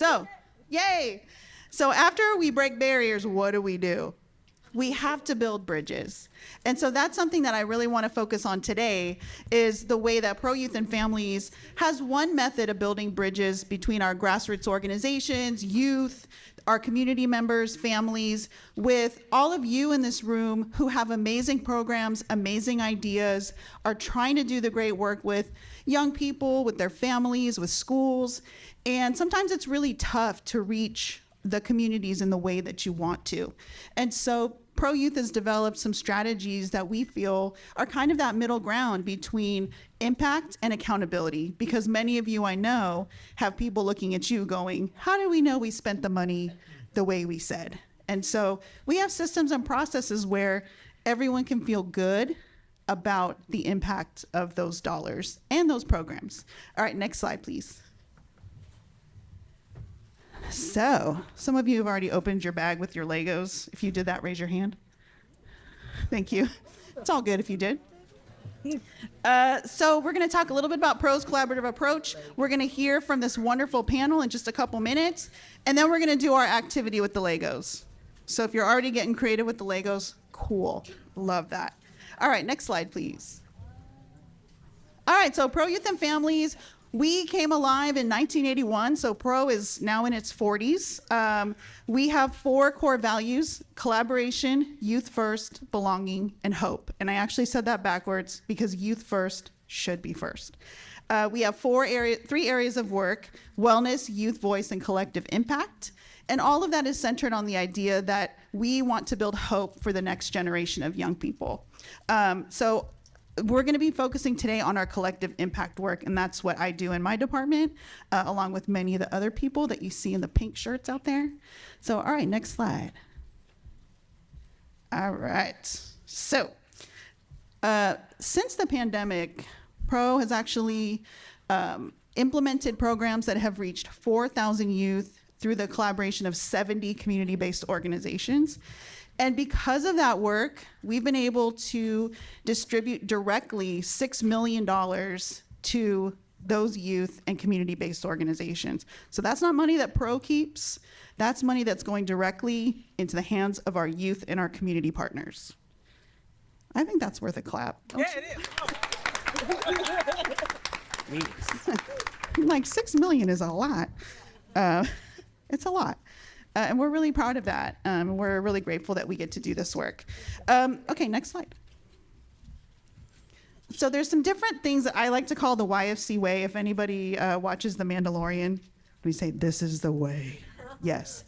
So, yay. So after we break barriers, what do? We have to build bridges. And so that's something that I really want to focus on today, is the way that Pro Youth and Families has one method of building bridges between our grassroots organizations, youth, our community members, families, with all of you in this room who have amazing programs, amazing ideas, are trying to do the great work with young people, with their families, with schools. And sometimes it's really tough to reach the communities in the way that you want to. And so Pro Youth has developed some strategies that we feel are kind of that middle ground between impact and accountability, because many of you I know have people looking at you going, how do we know we spent the money the way we said? And so we have systems and processes where everyone can feel good about the impact of those dollars and those programs. All right, next slide, please. So, some of you have already opened your bag with your Legos. If you did that, raise your hand. Thank you. It's all good if you did. So we're going to talk a little bit about Pro's collaborative approach. We're going to hear from this wonderful panel in just a couple minutes, and then we're going to do our activity with the Legos. So if you're already getting creative with the Legos, cool. Love that. All right, next slide, please. All right, so Pro Youth and Families, we came alive in 1981, so Pro is now in its 40s. We have 4 core values: collaboration, youth first, belonging, and hope. And I actually said that backwards because youth first should be first. We have 3 areas of work: wellness, youth voice, and collective impact. And all of that is centered on the idea that we want to build hope for the next generation of young people. So we're going to be focusing today on our collective impact work, and that's what I do in my department, along with many of the other people that you see in the pink shirts out there. So, all right, next slide. All right. So, since the pandemic, Pro has actually implemented programs that have reached 4,000 youth through the collaboration of 70 community-based organizations. And because of that work, we've been able to distribute directly $6 million to those youth and community-based organizations. So that's not money that Pro keeps. That's money that's going directly into the hands of our youth and our community partners. I think that's worth a clap. Yeah, it is. Like $6 million is a lot. It's a lot. And we're really proud of that. We're really grateful that we get to do this work. Okay, next slide. So there's some different things that I like to call the YFC way. If anybody watches The Mandalorian, we say, this is the way. Yes.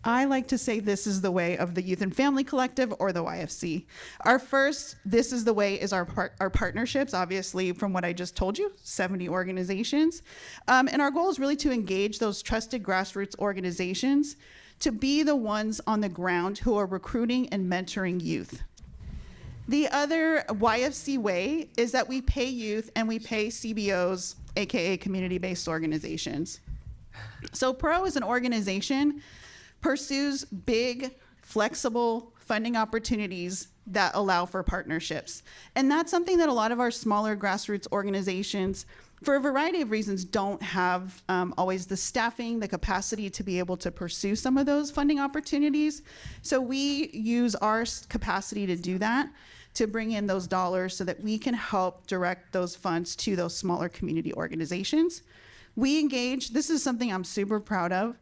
I like to say this is the way of the Youth and Family Collective, or the YFC. Our first, this is the way, is our partnerships, obviously, from what I just told you, 70 organizations. And our goal is really to engage those trusted grassroots organizations to be the ones on the ground who are recruiting and mentoring youth. The other YFC way is that we pay youth and we pay CBOs, AKA community-based organizations. So Pro as an organization pursues big, flexible funding opportunities that allow for partnerships. And that's something that a lot of our smaller grassroots organizations, for a variety of reasons, don't have always the staffing, the capacity to be able to pursue some of those funding opportunities. So we use our capacity to do that, to bring in those dollars so that we can help direct those funds to those smaller community organizations. We engage, this is something I'm super proud of,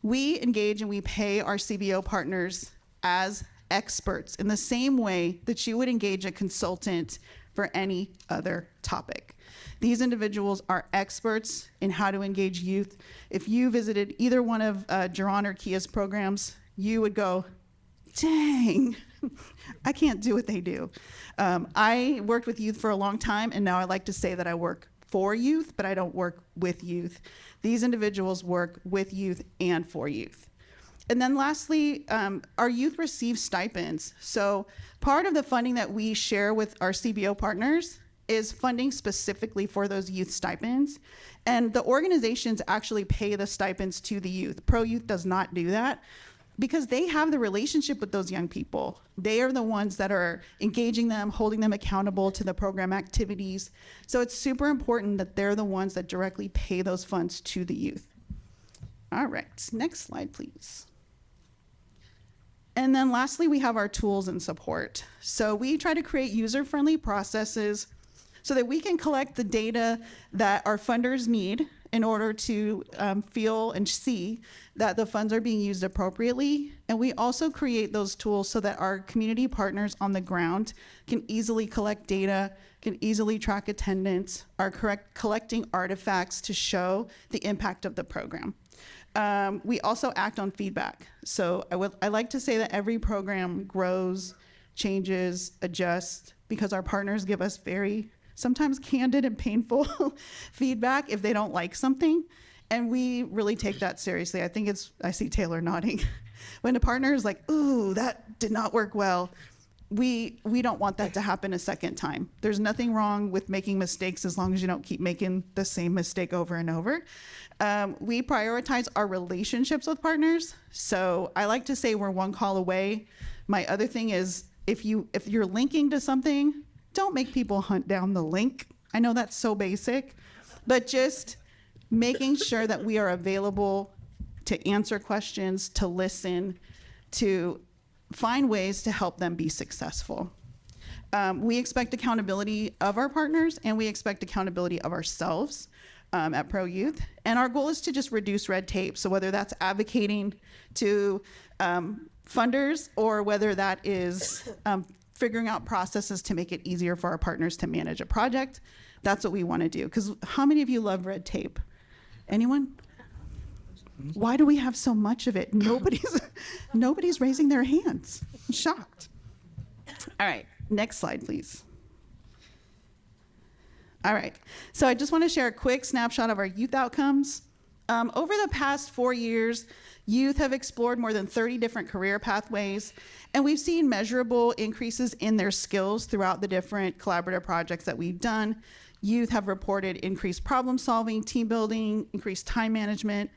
we engage and we pay our CBO partners as experts in the same way that you would engage a consultant for any other topic. These individuals are experts in how to engage youth. If you visited either one of Jairon or Kia's programs, you would go, dang, I can't do what they do. I worked with youth for a long time, and now I like to say that I work for youth, but I don't work with youth. These individuals work with youth and for youth. And then lastly, our youth receive stipends. So part of the funding that we share with our CBO partners is funding specifically for those youth stipends. And the organizations actually pay the stipends to the youth. Pro Youth does not do that, because they have the relationship with those young people. They are the ones that are engaging them, holding them accountable to the program activities. So it's super important that they're the ones that directly pay those funds to the youth. All right, next slide, please. And then lastly, we have our tools and support. So we try to create user-friendly processes so that we can collect the data that our funders need in order to feel and see that the funds are being used appropriately. And we also create those tools so that our community partners on the ground can easily collect data, can easily track attendance, are collecting artifacts to show the impact of the program. We also act on feedback. So I like to say that every program grows, changes, adjusts, because our partners give us very sometimes candid and painful feedback if they don't like something. And we really take that seriously. I see Taylor nodding. When a partner is like, ooh, that did not work well, we don't want that to happen a second time. There's nothing wrong with making mistakes as long as you don't keep making the same mistake over and over. We prioritize our relationships with partners. So I like to say we're one call away. My other thing is if you're linking to something, don't make people hunt down the link. I know that's so basic, but just making sure that we are available to answer questions, to listen, to find ways to help them be successful. We expect accountability of our partners, and we expect accountability of ourselves at Pro Youth. And our goal is to just reduce red tape. So whether that's advocating to funders or whether that is figuring out processes to make it easier for our partners to manage a project, that's what we want to do. Because how many of you love red tape? Anyone? Why do we have so much of it? Nobody's raising their hands. I'm shocked. All right, next slide, please. All right, so I just want to share a quick snapshot of our youth outcomes. Over the past 4 years, youth have explored more than 30 different career pathways, and we've seen measurable increases in their skills throughout the different collaborative projects that we've done. Youth have reported increased problem solving, team building, increased time management,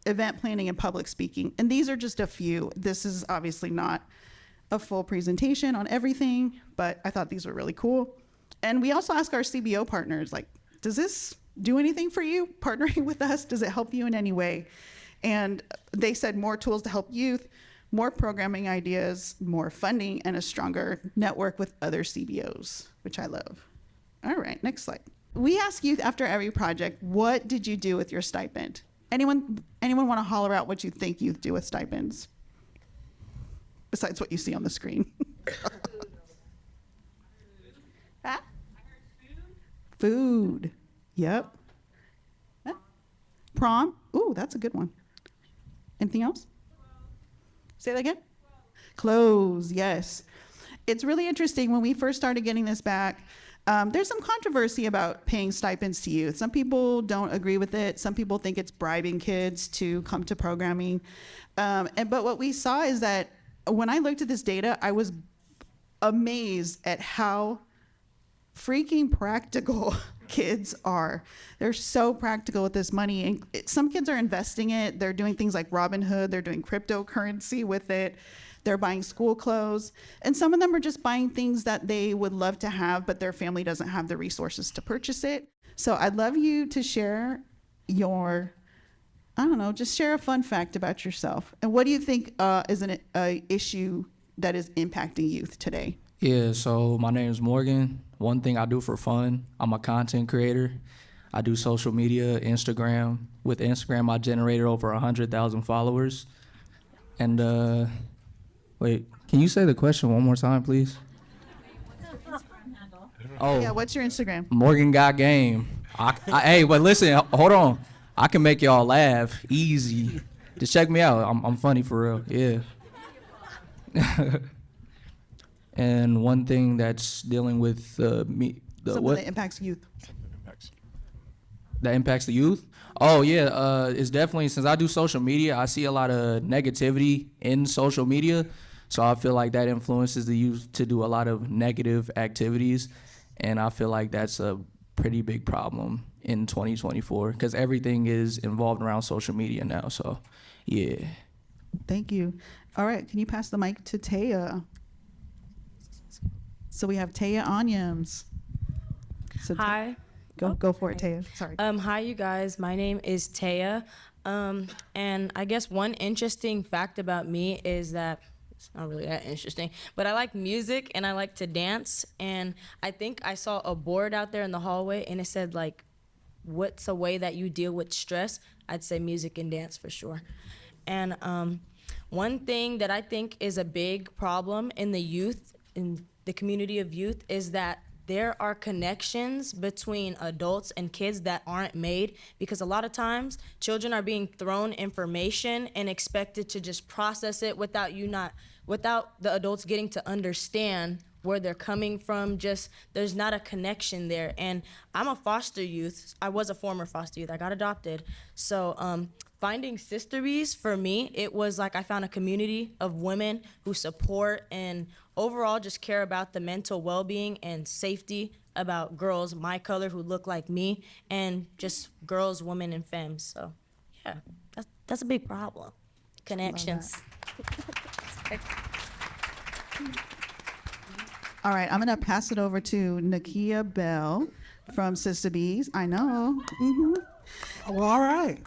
event planning, and public speaking. And these are just a few. This is obviously not a full presentation on everything, but I thought these were really cool. And we also ask our CBO partners, like, does this do anything for you, partnering with us? Does it help you in any way? And they said more tools to help youth, more programming ideas, more funding, and a stronger network with other CBOs, which I love. All right, next slide. We ask youth after every project, what did you do with your stipend? Anyone want to holler out what you think youth do with stipends? Besides what you see on the screen. Huh? Food. Yep. Huh? Prom. Ooh, that's a good one. Anything else? Say that again? Clothes, yes. It's really interesting. When we first started getting this back, there's some controversy about paying stipends to youth. Some people don't agree with it. Some people think it's bribing kids to come to programming. But what we saw is that when I looked at this data, I was amazed at how freaking practical kids are. They're so practical with this money. And some kids are investing it. They're doing things like Robinhood. They're doing cryptocurrency with it. They're buying school clothes. And some of them are just buying things that they would love to have, but their family doesn't have the resources to purchase it. So I'd love you to share just share a fun fact about yourself. And what do you think is an issue that is impacting youth today? Yeah, so my name is Morgan. One thing I do for fun, I'm a content creator. I do social media, Instagram. With Instagram, I generated over 100,000 followers. And wait, can you say the question one more time, please? Oh, Yeah, what's your Instagram? Morgan got game. Hey, but listen, hold on. I can make y'all laugh easy. Just check me out. I'm funny for real. Yeah. And one thing that's dealing with Something that impacts youth. That impacts the youth? Oh, yeah. It's definitely, since I do social media, I see a lot of negativity in social media. So I feel like that influences the youth to do a lot of negative activities. And I feel like that's a pretty big problem in 2024 because everything is involved around social media now. So, yeah. Thank you. All right, can you pass the mic to Taya? So we have Taya Onyams. So Hi. Go for it, Taya. Sorry. Hi, you guys. My name is Taya. And I guess one interesting fact about me is that it's not really that interesting, but I like music and I like to dance. And I think I saw a board out there in the hallway and it said like, what's a way that you deal with stress? I'd say music and dance for sure. And one thing that I think is a big problem in the youth, in the community of youth, is that there are connections between adults and kids that aren't made, because a lot of times children are being thrown information and expected to just process it without the adults getting to understand where they're coming from. Just there's not a connection there. And I'm a foster youth. I was a former foster youth. I got adopted. So finding SistaBees, for me, it was like I found a community of women who support and overall just care about the mental well-being and safety about girls my color who look like me, and just girls, women, and femmes. So yeah, that's a big problem. Connections. All right, I'm gonna pass it over to Nakeya Bell from SistaBees. I know. Well, all right.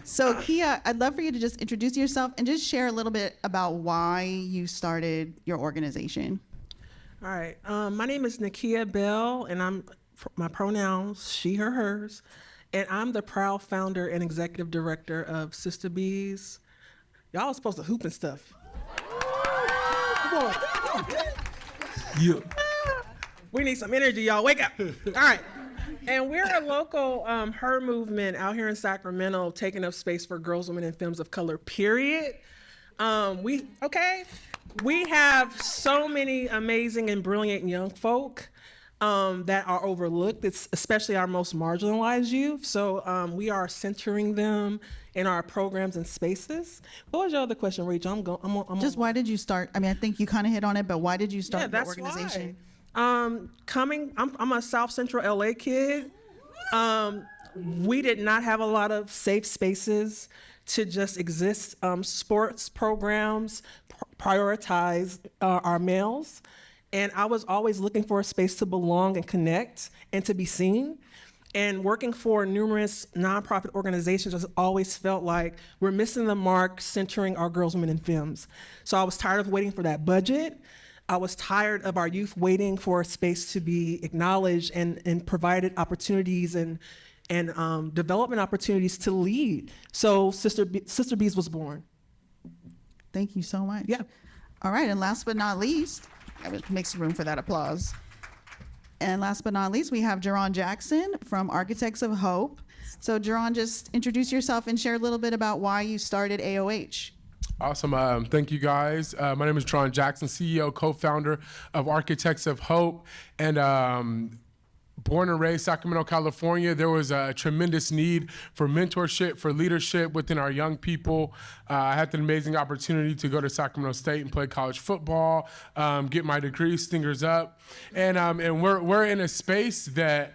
So Kia, I'd love for you to just introduce yourself and just share a little bit about why you started your organization. All right. My name is Nakeya Bell, and my pronouns she, her, hers, and I'm the proud founder and executive director of SistaBees. Y'all are supposed to hoop and stuff. Come on. Yeah. We need some energy, y'all. Wake up. All right. And we're a local her movement out here in Sacramento, taking up space for girls, women, and femmes of color, period. We have so many amazing and brilliant young folk that are overlooked. It's especially our most marginalized youth. So we are centering them in our programs and spaces. What was your other question, Rachel? Just why did you start? I mean, I think you kind of hit on it, but why did you start the organization? Why. I'm a South Central LA kid. We did not have a lot of safe spaces to just exist. Sports programs prioritize our males. And I was always looking for a space to belong and connect and to be seen. And working for numerous nonprofit organizations, I always felt like we're missing the mark centering our girls, women, and femmes. So I was tired of waiting for that budget. I was tired of our youth waiting for a space to be acknowledged and provided opportunities and development opportunities to lead. So SistaBees was born. Thank you so much. Yeah. All right, and last but not least, it makes room for that applause. And last but not least, we have Jairon Jackson from Architects of Hope. So Jairon, just introduce yourself and share a little bit about why you started AOH. Awesome. Thank you, guys. My name is Jairon Jackson, CEO, co-founder of Architects of Hope. And born and raised Sacramento, California, there was a tremendous need for mentorship, for leadership within our young people. I had the amazing opportunity to go to Sacramento State and play college football, get my degree, Stingers up. And we're in a space that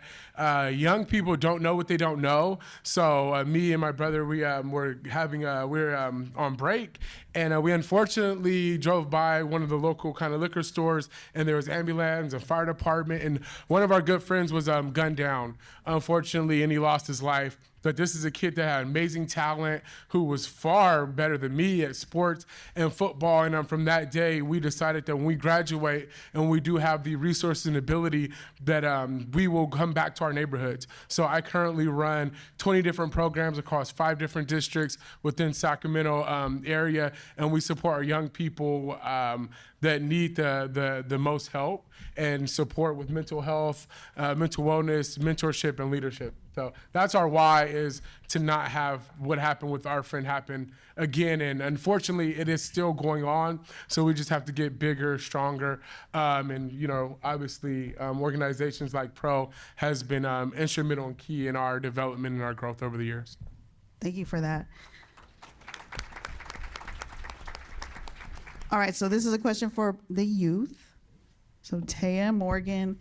young people don't know what they don't know. So me and my brother, we're on break, and we unfortunately drove by one of the local kind of liquor stores, and there was ambulance and fire department, and one of our good friends was gunned down, unfortunately, and he lost his life. But this is a kid that had amazing talent, who was far better than me at sports and football. And from that day, we decided that when we graduate and we do have the resources and ability, that we will come back to our neighborhoods. So I currently run 20 different programs across 5 different districts within Sacramento area, and we support our young people that need the most help and support with mental health, mental wellness, mentorship, and leadership. So that's our why, is to not have what happened with our friend happen again. And unfortunately, it is still going on. So we just have to get bigger, stronger. And, obviously, organizations like PRO has been instrumental and key in our development and our growth over the years. Thank you for that. All right, so this is a question for the youth. So Taya, Morgan,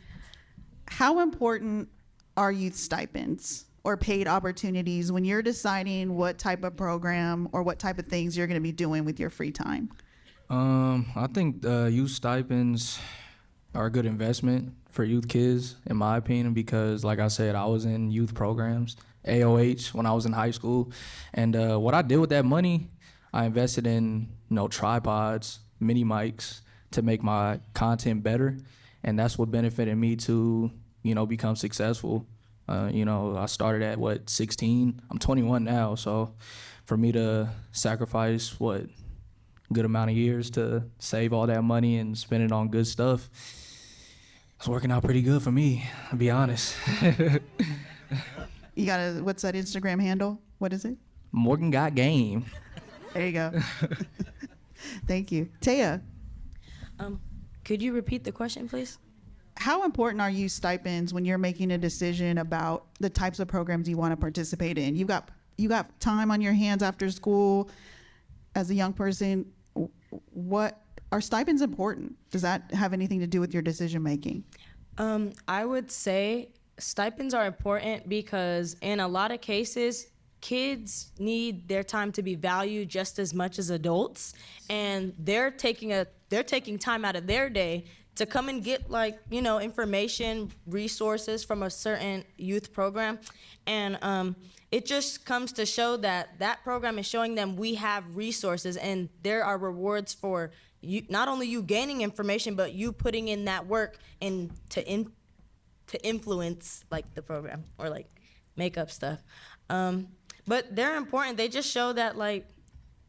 how important are youth stipends or paid opportunities when you're deciding what type of program or what type of things you're going to be doing with your free time? I think youth stipends, are a good investment for youth kids, in my opinion, because like I said, I was in youth programs, AOH, when I was in high school. And what I did with that money, I invested in, tripods, mini mics to make my content better. And that's what benefited me to, become successful. I started at 16? I'm 21 now. So for me to sacrifice good amount of years to save all that money and spend it on good stuff, it's working out pretty good for me, to be honest. You got what's that Instagram handle? What is it? Morgan got game. There you go. Thank you. Taya, Could you repeat the question, please? how important are youth stipends when you're making a decision about the types of programs you want to participate in? You got time on your hands after school as a young person. What are stipends important? Does that have anything to do with your decision making? I would say stipends are important because in a lot of cases, kids need their time to be valued just as much as adults, and they're taking time out of their day to come and get information, resources from a certain youth program. And it just comes to show that program is showing them we have resources and there are rewards for you, not only you gaining information, but you putting in that work and to influence the program or make up stuff. But they're important. They just show that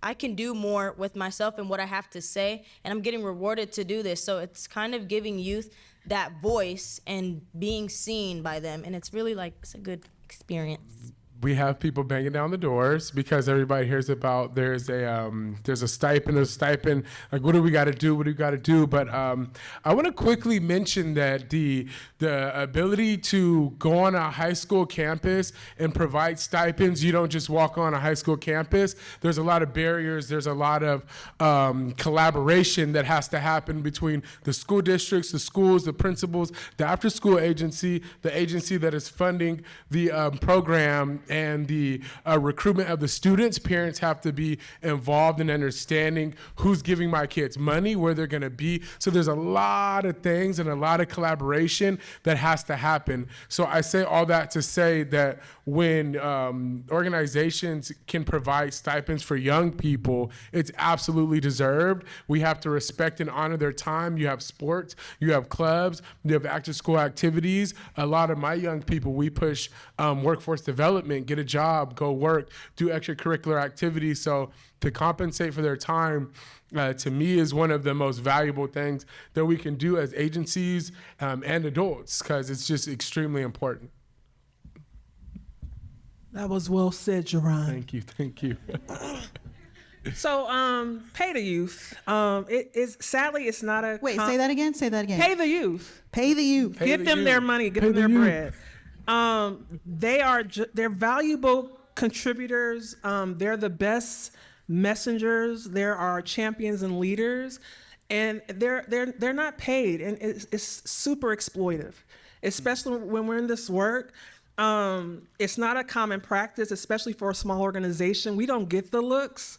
I can do more with myself and what I have to say, and I'm getting rewarded to do this. So it's kind of giving youth that voice and being seen by them, and it's really it's a good experience. We have people banging down the doors because everybody hears about there's a stipend. Like, what do we got to do? But I want to quickly mention that the ability to go on a high school campus and provide stipends, you don't just walk on a high school campus. There's a lot of barriers. There's a lot of collaboration that has to happen between the school districts, the schools, the principals, the after-school agency, the agency that is funding the program, and the recruitment of the students. Parents have to be involved in understanding who's giving my kids money, where they're going to be. So there's a lot of things and a lot of collaboration that has to happen. So I say all that to say that when organizations can provide stipends for young people, it's absolutely deserved. We have to respect and honor their time. You have sports, you have clubs, you have after school activities. A lot of my young people, we push workforce development, get a job, go work, do extracurricular activities. So to compensate for their time, to me, is one of the most valuable things that we can do as agencies and adults, because it's just extremely important. That was well said, Jairon. Thank you. So, pay the youth. It is sadly it's not a Wait, say that again. Pay the youth. Pay the youth. Give them their money. Give them their bread. They're valuable contributors. They're the best messengers. There are champions and leaders, and they're not paid, and it's super exploitive, especially when we're in this work. It's not a common practice, especially for a small organization. We don't get the looks,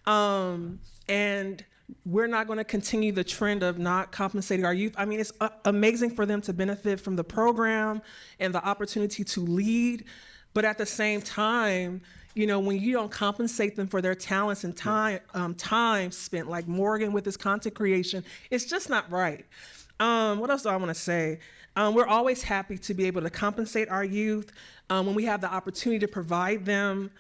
and we're not going to continue the trend of not compensating our youth. I mean, it's amazing for them to benefit from the program and the opportunity to lead, but at the same time, when you don't compensate them for their talents and time spent, like Morgan with his content creation, it's just not right. What else do I want to say? We're always happy to be able to compensate our youth when we have the opportunity to provide them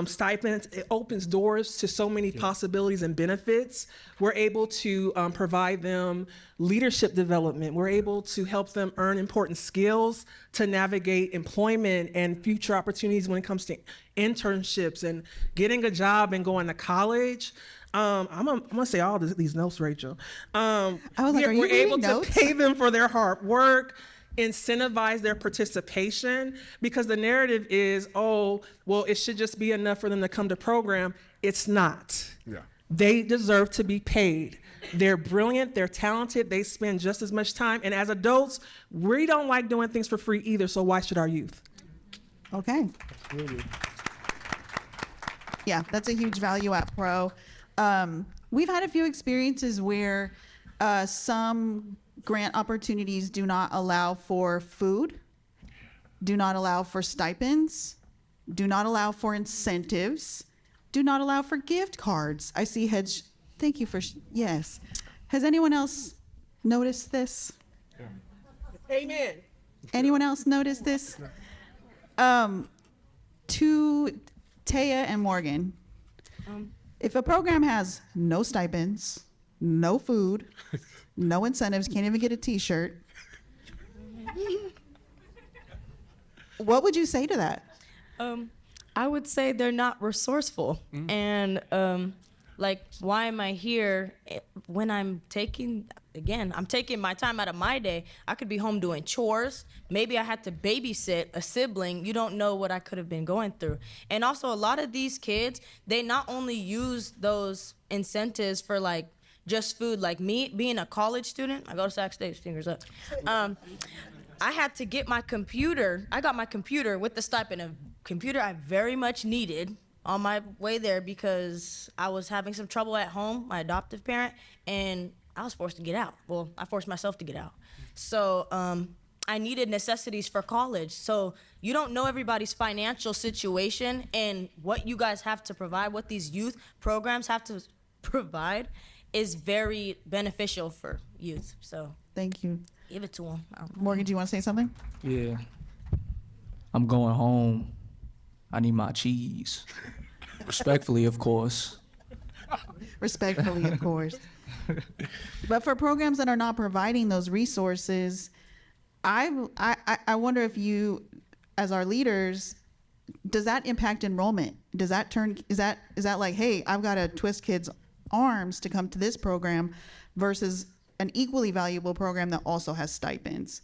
stipends. It opens doors to so many possibilities and benefits. We're able to provide them leadership development. We're able to help them earn important skills to navigate employment and future opportunities when it comes to internships and getting a job and going to college. I'm gonna say all these notes, Rachel. I was like, are you we're able reading notes? to pay them for their hard work, incentivize their participation, because the narrative is, oh, well, it should just be enough for them to come to program. It's not. Yeah. They deserve to be paid. They're brilliant, they're talented, they spend just as much time. And as adults, we don't like doing things for free either, so why should our youth? Okay. Absolutely. Yeah, that's a huge value at Pro. We've had a few experiences where some grant opportunities do not allow for food, do not allow for stipends, do not allow for incentives, do not allow for gift cards. I see heads. Thank you for, yes. Has anyone else noticed this? Amen. Anyone else notice this? To Taya and Morgan, if a program has no stipends, no food, no incentives, can't even get a t-shirt, what would you say to that? I would say they're not resourceful. And like, why am I here when I'm taking my time out of my day? I could be home doing chores. Maybe I had to babysit a sibling. You don't know what I could have been going through. And also, a lot of these kids, they not only use those incentives for like just food. Like me, being a college student, I go to Sac State, fingers up. I had to get my computer. I got my computer with the stipend, a computer I very much needed on my way there because I was having some trouble at home, my adoptive parent, and I was forced to get out. Well, I forced myself to get out. So I needed necessities for college. So you don't know everybody's financial situation and what you guys have to provide, what these youth programs have to provide is very beneficial for youth. So Thank you. give it to them. Morgan, do you want to say something? Yeah. I'm going home. I need my cheese. Respectfully, of course. Respectfully, of course. But for programs that are not providing those resources, I wonder if you, as our leaders, does that impact enrollment? Does that is that like, hey, I've got to twist kids' arms to come to this program versus an equally valuable program that also has stipends?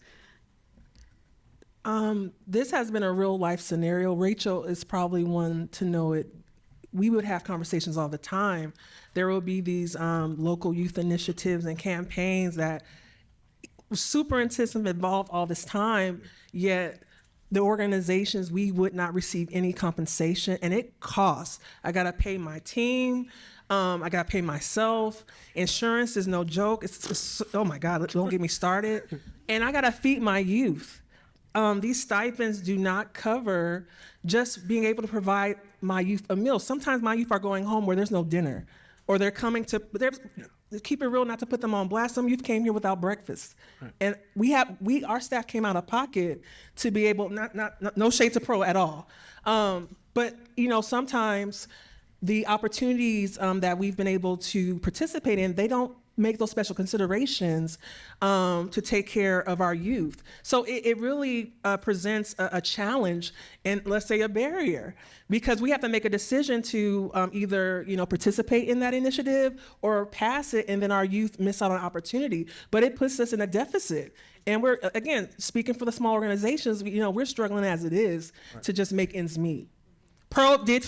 This has been a real life scenario. Rachel is probably one to know it. We would have conversations all the time. There will be these local youth initiatives and campaigns that were super intensive, involved all this time, yet the organizations, we would not receive any compensation, and it costs. I gotta pay my team, I gotta pay myself. Insurance is no joke. It's oh my God, don't get me started. And I gotta feed my youth. These stipends do not cover just being able to provide my youth a meal. Sometimes my youth are going home where there's no dinner, or they're coming to, keep it real, not to put them on blast. Some youth came here without breakfast. Right. And our staff came out of pocket to be able, no shade to pro at all. But sometimes the opportunities that we've been able to participate in, they don't make those special considerations to take care of our youth. So it really presents a challenge and, let's say, a barrier, because we have to make a decision to either participate in that initiative or pass it, and then our youth miss out on opportunity. But it puts us in a deficit. And we're, again, speaking for the small organizations, we're struggling as it is to just make ends meet. Pearl did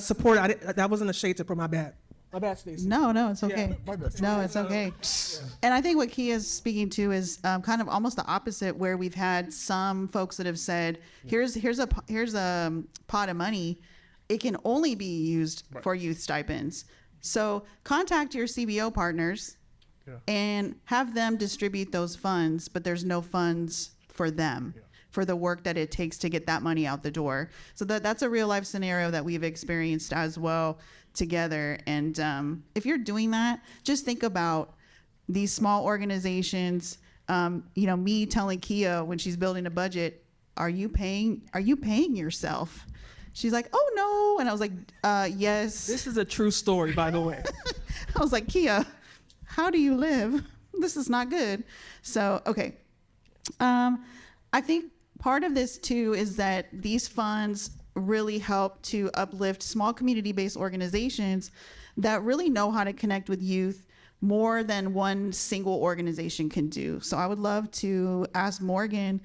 support, that wasn't a shade to Pearl, my bad. My bad, Stacey. No, it's okay. Yeah, no, it's okay. And I think what Kia's speaking to is kind of almost the opposite, where we've had some folks that have said, here's a pot of money. It can only be used for youth stipends. So contact your CBO partners and have them distribute those funds, but there's no funds for them. For the work that it takes to get that money out the door. So that's a real life scenario that we've experienced as well together. And if you're doing that, just think about these small organizations. Me telling Kia when she's building a budget, are you paying yourself? She's like, oh no. And I was like, yes. This is a true story, by the way. I was like, Kia, how do you live? This is not good. So, okay. I think part of this too is that these funds really help to uplift small community-based organizations that really know how to connect with youth more than one single organization can do. So I would love to ask Morgan,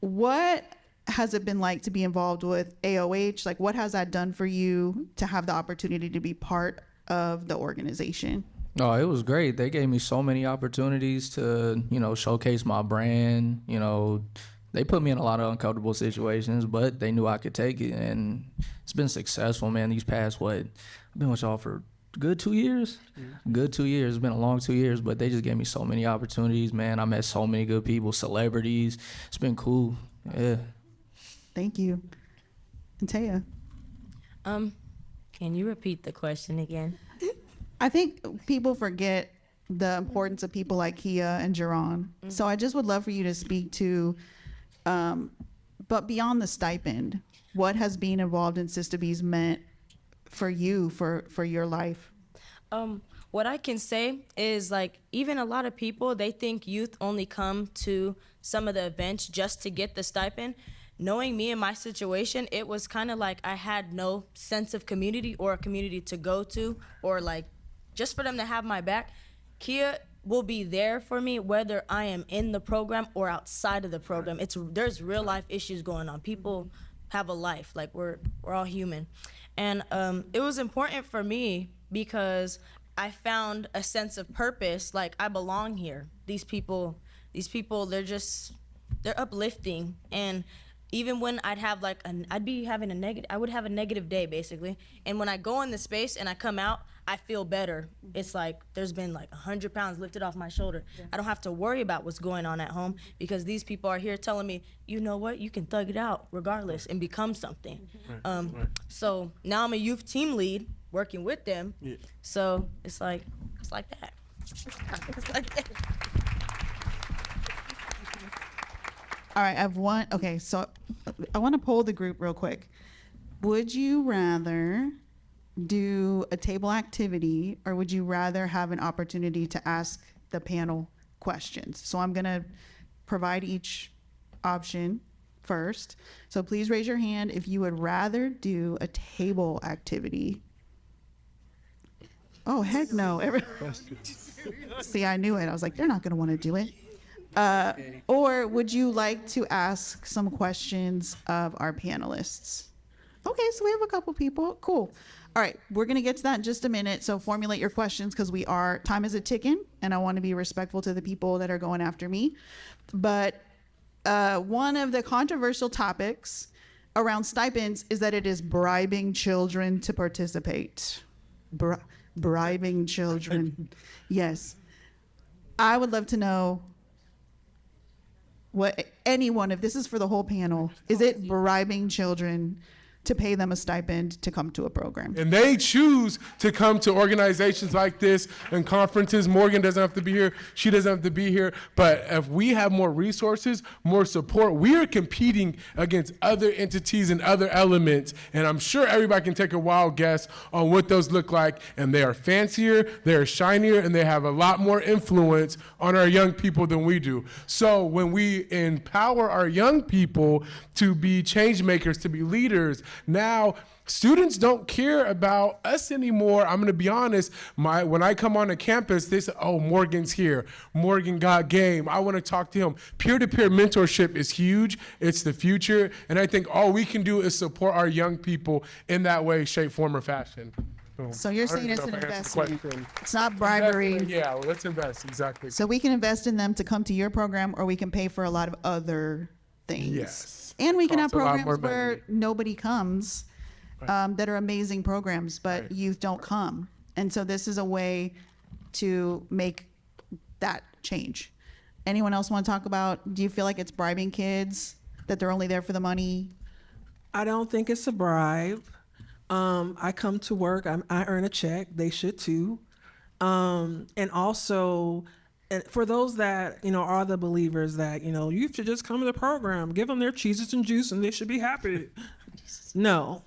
what has it been like to be involved with AOH? Like, what has that done for you to have the opportunity to be part of the organization? Oh, it was great. They gave me so many opportunities to, showcase my brand. They put me in a lot of uncomfortable situations, but they knew I could take it, and it's been successful, man. These past, I've been with y'all for good 2 years. Good 2 years. It's been a long 2 years, but they just gave me so many opportunities, man. I met so many good people, celebrities. It's been cool. Yeah. Thank you. And Taya, Can you repeat the question again? I think people forget the importance of people like Kia and Jairon. So I just would love for you to speak to, but beyond the stipend, what has being involved in SistaBees meant for you, for your life? What I can say is, like, even a lot of people, they think youth only come to some of the events just to get the stipend. Knowing me and my situation, it was kind of like I had no sense of community or a community to go to, or like just for them to have my back. Kia will be there for me whether I am in the program or outside of the program. There's real life issues going on. People have a life, like we're all human. And it was important for me because I found a sense of purpose, like I belong here. These people, they're uplifting. And even when I would have a negative day basically. And when I go in the space and I come out, I feel better. It's like there's been like 100 pounds lifted off my shoulder. I don't have to worry about what's going on at home because these people are here telling me, you know what, you can thug it out regardless and become something. So now I'm a youth team lead working with them. So it's like that. It's like that. All right, okay, so I want to poll the group real quick. Would you rather do a table activity or would you rather have an opportunity to ask the panel questions? So I'm going to provide each option first. So please raise your hand if you would rather do a table activity. Oh, heck no. See, I knew it. I was like, they're not going to want to do it. Or would you like to ask some questions of our panelists? Okay, so we have a couple people. Cool. All right, we're going to get to that in just a minute. So formulate your questions because time is a ticking, and I want to be respectful to the people that are going after me. But one of the controversial topics around stipends is that it is bribing children to participate. Bribing children. Yes. I would love to know if this is for the whole panel, is it bribing children to pay them a stipend to come to a program? And they choose to come to organizations like this and conferences. Morgan doesn't have to be here. She doesn't have to be here. But if we have more resources, more support, we are competing against other entities and other elements. And I'm sure everybody can take a wild guess on what those look like. And they are fancier, they are shinier, and they have a lot more influence on our young people than we do. So when we empower our young people to be change makers, to be leaders, now students don't care about us anymore. I'm going to be honest. When I come onto campus, they say, oh, Morgan's here. Morgan got game. I want to talk to him. Peer-to-peer mentorship is huge. It's the future. And I think all we can do is support our young people in that way, shape, form, or fashion. So you're saying it's an investment. It's not bribery. Yeah, well, let's invest. Exactly. So we can invest in them to come to your program, or we can pay for a lot of other things. Yes. And we can have Costs a lot more programs where money. nobody comes that are amazing programs, but youth don't come. And so this is a way to make that change. Anyone else want to talk about, do you feel like it's bribing kids, that they're only there for the money? I don't think it's a bribe. I come to work, I earn a check, they should too. And also, and for those that, are the believers that, you should just come to the program, give them their cheeses and juice and they should be happy. No.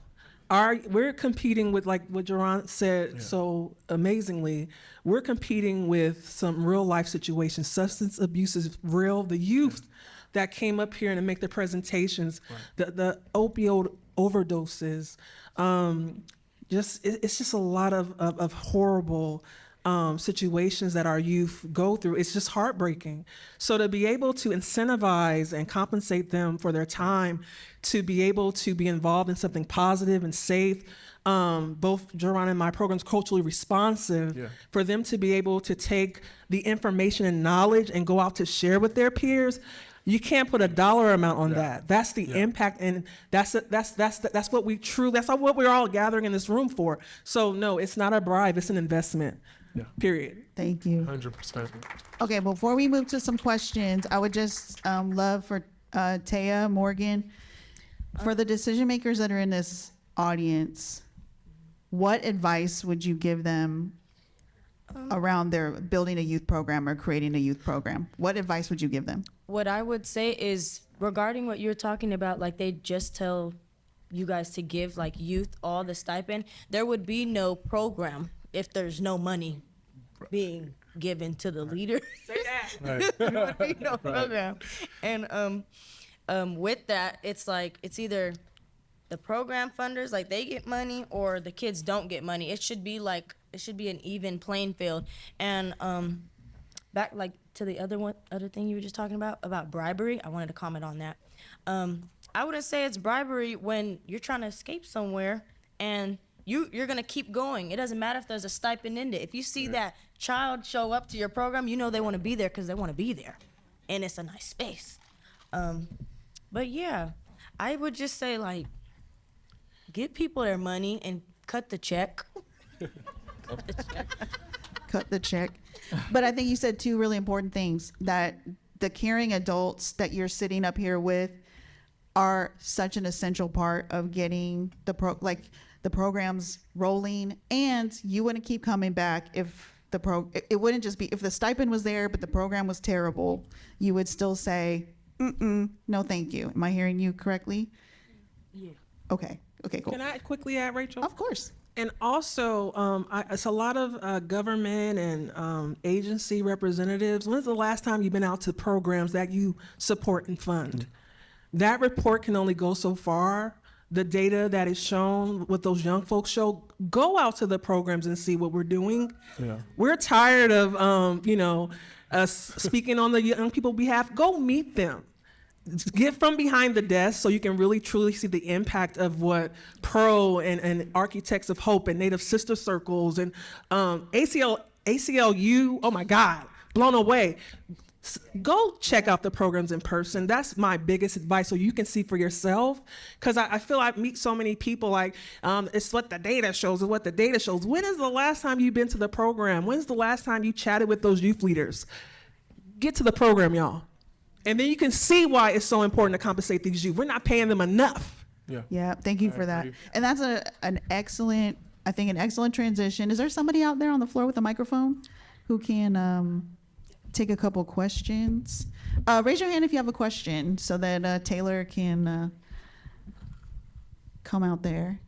We're competing with, like what Jairon said so amazingly, we're competing with some real life situations. Substance abuse is real. The youth that came up here and make the presentations, the opioid overdoses, it's just a lot of horrible situations that our youth go through. It's just heartbreaking. So to be able to incentivize and compensate them for their time, to be able to be involved in something positive and safe, both Jairon and my program's culturally responsive, for them to be able to take the information and knowledge and go out to share with their peers, You can't put a dollar amount on that. That's the impact, and that's what we truly. That's what we're all gathering in this room for. So no, it's not a bribe. It's an investment. Yeah. Period. Thank you. 100%. Okay, before we move to some questions, I would just love for Taya, Morgan, for the decision makers that are in this audience, what advice would you give them around their building a youth program or creating a youth program? What advice would you give them? What I would say is regarding what you're talking about, like they just tell you guys to give like youth all the stipend. There would be no program if there's no money being given to the leader. Say that. There would be no program. And with that, it's like it's either the program funders, like they get money, or the kids don't get money. It should be an even playing field. And back like to the other thing you were just talking about bribery. I wanted to comment on that. I wouldn't say it's bribery when you're trying to escape somewhere and you're gonna keep going. It doesn't matter if there's a stipend in it. If you see that child show up to your program, you know they want to be there because they want to be there, and it's a nice space. But yeah, I would just say like, give people their money and cut the check. Cut the check. But I think you said two really important things, that the caring adults that you're sitting up here with are such an essential part of getting the programs rolling, and you wouldn't keep coming back if it wouldn't just be if the stipend was there but the program was terrible. You would still say, no thank you. Am I hearing you correctly? Yeah. Okay, cool. Can I quickly add, Rachel? Of course. And also, it's a lot of government and agency representatives. When's the last time you've been out to programs that you support and fund? That report can only go so far. The data that is shown, what those young folks show, go out to the programs and see what we're doing. Yeah. We're tired of, us speaking on the young people's behalf. Go meet them. Get from behind the desk so you can really truly see the impact of what PRO and Architects of Hope and Native Sister Circles and ACLU, oh my God, blown away. Go check out the programs in person. That's my biggest advice, so you can see for yourself. Because I feel I meet so many people like, it's what the data shows, it's what the data shows. When is the last time you've been to the program? When's the last time you chatted with those youth leaders? Get to the program, y'all. And then you can see why it's so important to compensate these youth. We're not paying them enough. Yeah, thank you for that. And that's an excellent transition. Is there somebody out there on the floor with a microphone who can take a couple questions? Raise your hand if you have a question so that Taylor can come out there.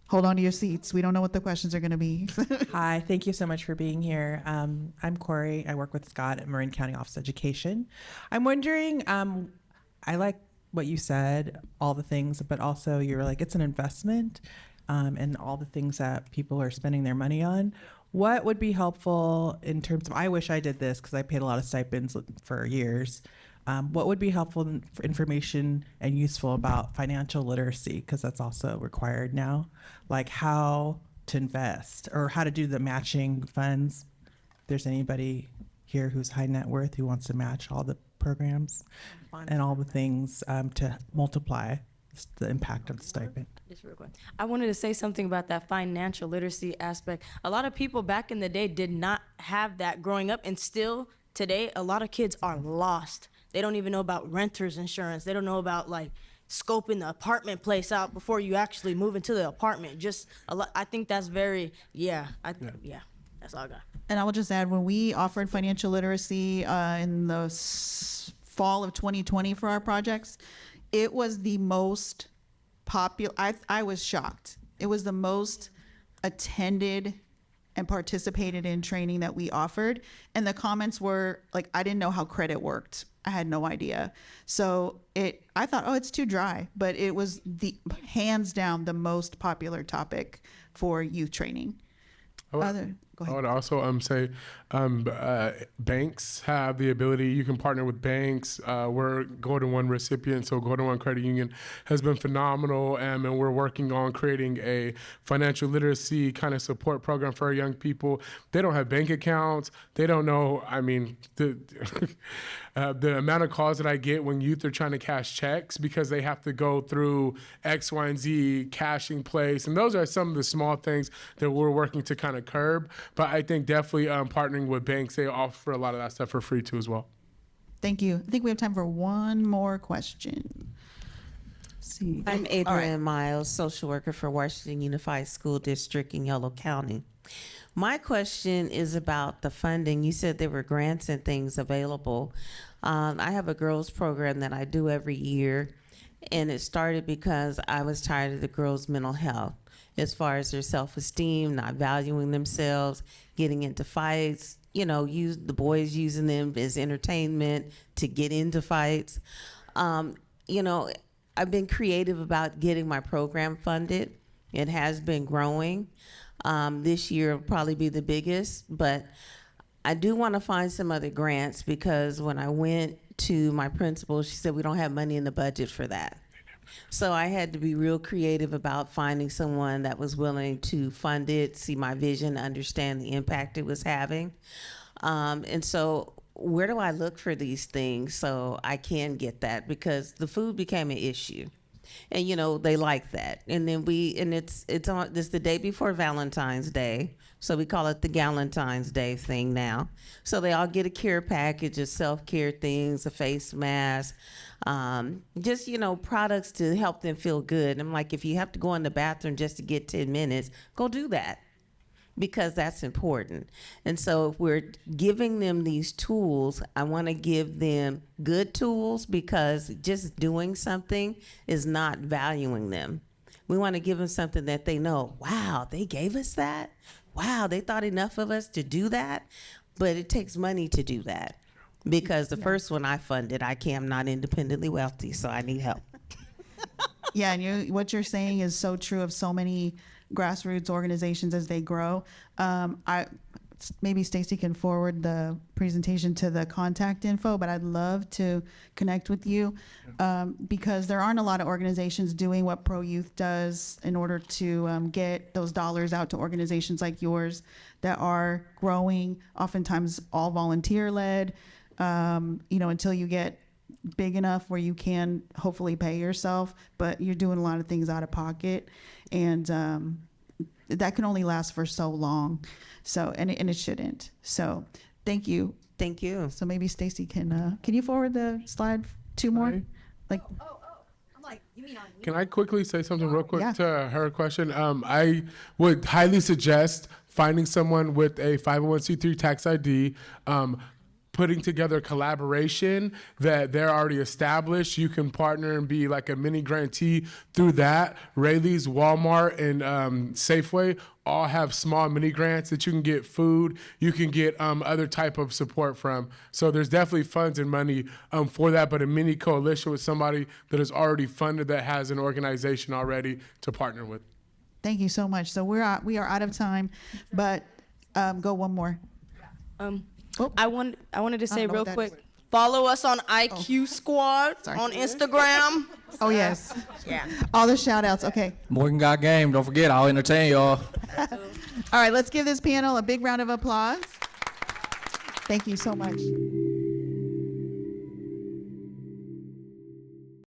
Hold on to your seats. We don't know what the questions are going to be. Hi, thank you so much for being here. I'm Corey. I work with Scott at Marin County Office of Education. I'm wondering, I like what you said, all the things, but also you're like, it's an investment and all the things that people are spending their money on. What would be helpful in terms of, I wish I did this because I paid a lot of stipends for years. What would be helpful for information and useful about financial literacy? Because that's also required now, like how to invest or how to do the matching funds. If there's anybody here who's high net worth who wants to match all the programs and all the things to multiply the impact of the stipend. Just real quick. I wanted to say something about that financial literacy aspect. A lot of people back in the day did not have that growing up, and still today, a lot of kids are lost. They don't even know about renter's insurance. They don't know about like scoping the apartment place out before you actually move into the apartment. Just a lot. I think that's very, that's all I got. And I will just add, when we offered financial literacy in the fall of 2020 for our projects, it was the most popular. I was shocked. It was the most attended and participated in training that we offered. And the comments were like, I didn't know how credit worked. I had no idea. So I thought, oh, it's too dry. But it was the hands down the most popular topic for youth training. Go Go I ahead. would also say banks have the ability. You can partner with banks. We're Golden One recipient, so Golden One Credit Union has been phenomenal, and we're working on creating a financial literacy kind of support program for our young people. They don't have bank accounts. They don't know. I mean, the amount of calls that I get when youth are trying to cash checks because they have to go through X, Y, and Z cashing place, and those are some of the small things that we're working to kind of curb. But I think definitely partnering with banks, they offer a lot of that stuff for free too as well. Thank you. I think we have time for one more question. Let's see. I'm All right. Adrienne Miles, social worker for Washington Unified School District in Yolo County. My question is about the funding. You said there were grants and things available. I have a girls program that I do every year, and it started because I was tired of the girls' mental health as far as their self-esteem, not valuing themselves, getting into fights, the boys using them as entertainment to get into fights. I've been creative about getting my program funded. It has been growing. This year will probably be the biggest, but I do want to find some other grants because when I went to my principal, she said we don't have money in the budget for that. So I had to be real creative about finding someone that was willing to fund it, see my vision, understand the impact it was having. And so where do I look for these things so I can get that? Because the food became an issue. And they like that. And then it's the day before Valentine's Day. So we call it the Galentine's Day thing now. So they all get a care package of self-care things, a face mask, just, products to help them feel good. I'm like, if you have to go in the bathroom just to get 10 minutes, go do that. Because that's important. And so if we're giving them these tools, I want to give them good tools because just doing something is not valuing them. We want to give them something that they know, wow, they gave us that? Wow, they thought enough of us to do that? But it takes money to do that because the first one I funded, I'm not independently wealthy, so I need help. Yeah, and what you're saying is so true of so many grassroots organizations as they grow. Maybe Stacy can forward the presentation to the contact info, but I'd love to connect with you because there aren't a lot of organizations doing what Pro Youth does in order to get those dollars out to organizations like yours that are growing, oftentimes all volunteer-led, until you get big enough where you can hopefully pay yourself, but you're doing a lot of things out of pocket, and that can only last for so long. So, and it shouldn't. So, thank you. Thank you. So maybe Stacy can you forward the slide two more? Sorry? Like, I'm like, you mean on me? Can I quickly say something real quick Yeah. to her question? I would highly suggest finding someone with a 501c3 tax ID, putting together a collaboration that they're already established. You can partner and be like a mini grantee through that. Rayleigh's, Walmart, and Safeway all have small mini grants that you can get food, you can get other type of support from. So there's definitely funds and money for that, but a mini coalition with somebody that is already funded, that has an organization already to partner with. thank you so much. So we are out of time, but go one more. I wanted to say know real what that quick, is. follow us on IQ Squad Sorry. on Instagram. Oh yes, Yeah. all the shout outs. Okay. Morgan got game. Don't forget, I'll entertain y'all. All right, let's give this panel a big round of applause. Thank you so much.